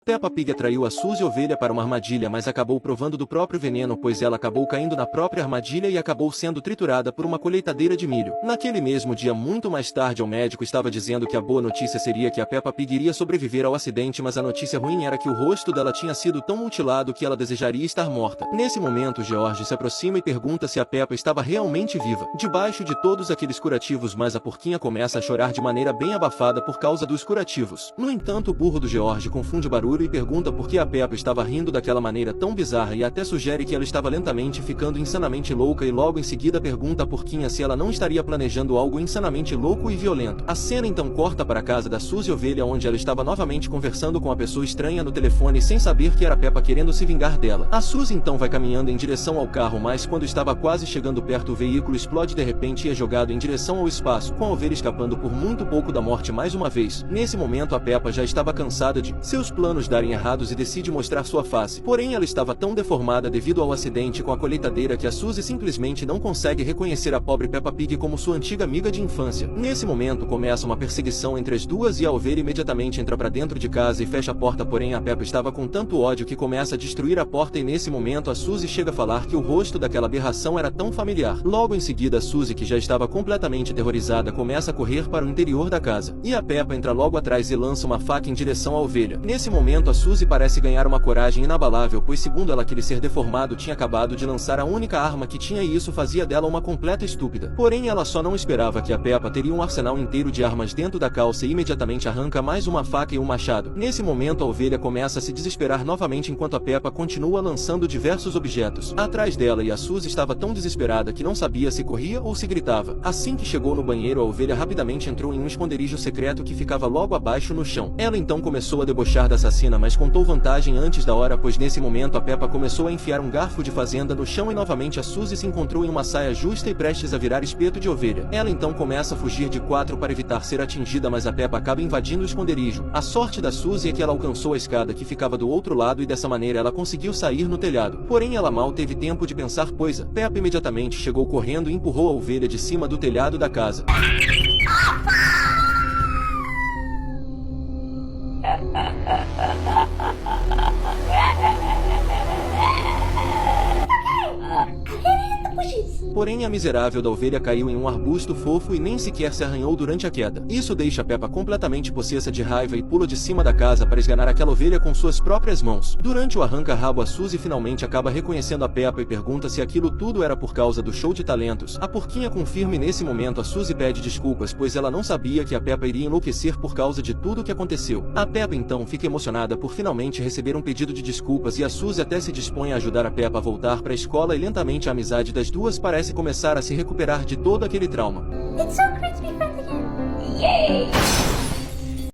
Peppa Pig atraiu a Suzy Ovelha para uma armadilha, mas acabou provando do próprio veneno, pois ela acabou caindo na própria armadilha e acabou sendo triturada por uma colheitadeira de milho. Naquele mesmo dia, muito mais tarde, o médico estava dizendo que a boa notícia seria que a Peppa Pig iria sobreviver ao acidente, mas a notícia ruim era que o rosto dela tinha sido tão mutilado que ela desejaria estar morta. Nesse momento, George se aproxima e pergunta se a Peppa estava realmente viva. Debaixo de todos aqueles curativos, mas a porquinha começa a chorar de maneira bem abafada por causa dos curativos. No entanto, o burro do George confunde o barulho e pergunta por que a Peppa estava rindo daquela maneira tão bizarra e até sugere que ela estava lentamente ficando insanamente louca, e logo em seguida pergunta à porquinha se ela não estaria planejando algo insanamente louco e violento. A cena então corta para a casa da Suzy Ovelha, onde ela estava novamente conversando com a pessoa estranha no telefone sem saber que era Peppa querendo se vingar dela. A Suzy então vai caminhando em direção ao carro, mas quando estava quase chegando perto, o veículo explode de repente e é jogado em direção ao espaço, com a ovelha escapando por muito pouco da morte mais uma vez. Nesse momento, a Peppa já estava cansada de seus planos darem errados e decide mostrar sua face. Porém, ela estava tão deformada devido ao acidente com a colheitadeira que a Suzy simplesmente não consegue reconhecer a pobre Peppa Pig como sua antiga amiga de infância. Nesse momento, começa uma perseguição entre as duas e a ovelha imediatamente entra para dentro de casa e fecha a porta, porém a Peppa estava com tanto ódio que começa a destruir a porta, e nesse momento a Suzy chega a falar que o rosto daquela aberração era tão familiar. Logo em seguida, a Suzy, que já estava completamente aterrorizada, começa a correr para o interior da casa. E a Peppa entra logo atrás e lança uma faca em direção à ovelha. Nesse momento, a Suzy parece ganhar uma coragem inabalável, pois segundo ela, aquele ser deformado tinha acabado de lançar a única arma que tinha, e isso fazia dela uma completa estúpida. Porém, ela só não esperava que a Peppa teria um arsenal inteiro de armas dentro da calça e imediatamente arranca mais uma faca e um machado. Nesse momento, a ovelha começa a se desesperar novamente enquanto a Peppa continua lançando diversos objetos atrás dela, e a Suzy estava tão desesperada que não sabia se corria ou se gritava. Assim que chegou no banheiro, a ovelha rapidamente entrou em um esconderijo secreto que ficava logo abaixo no chão. Ela então começou a debochar da assassina, mas contou vantagem antes da hora, pois nesse momento a Peppa começou a enfiar um garfo de fazenda no chão e novamente a Suzy se encontrou em uma saia justa e prestes a virar espeto de ovelha. Ela então começa a fugir de quatro para evitar ser atingida, mas a Peppa acaba invadindo o esconderijo. A sorte da Suzy é que ela alcançou a escada que ficava do outro lado e dessa maneira ela conseguiu sair no telhado. Porém, ela mal teve tempo de pensar, pois a Peppa imediatamente chegou correndo e empurrou a ovelha de cima do telhado da casa. Porém, a miserável da ovelha caiu em um arbusto fofo e nem sequer se arranhou durante a queda. Isso deixa a Peppa completamente possessa de raiva e pula de cima da casa para esganar aquela ovelha com suas próprias mãos. Durante o arranca-rabo, a Suzy finalmente acaba reconhecendo a Peppa e pergunta se aquilo tudo era por causa do show de talentos. A porquinha confirma e nesse momento a Suzy pede desculpas, pois ela não sabia que a Peppa iria enlouquecer por causa de tudo o que aconteceu. A Peppa então fica emocionada por finalmente receber um pedido de desculpas, e a Suzy até se dispõe a ajudar a Peppa a voltar para a escola, e lentamente a amizade das duas parece começar a se recuperar de todo aquele trauma. It's so great to be friends again. Yay!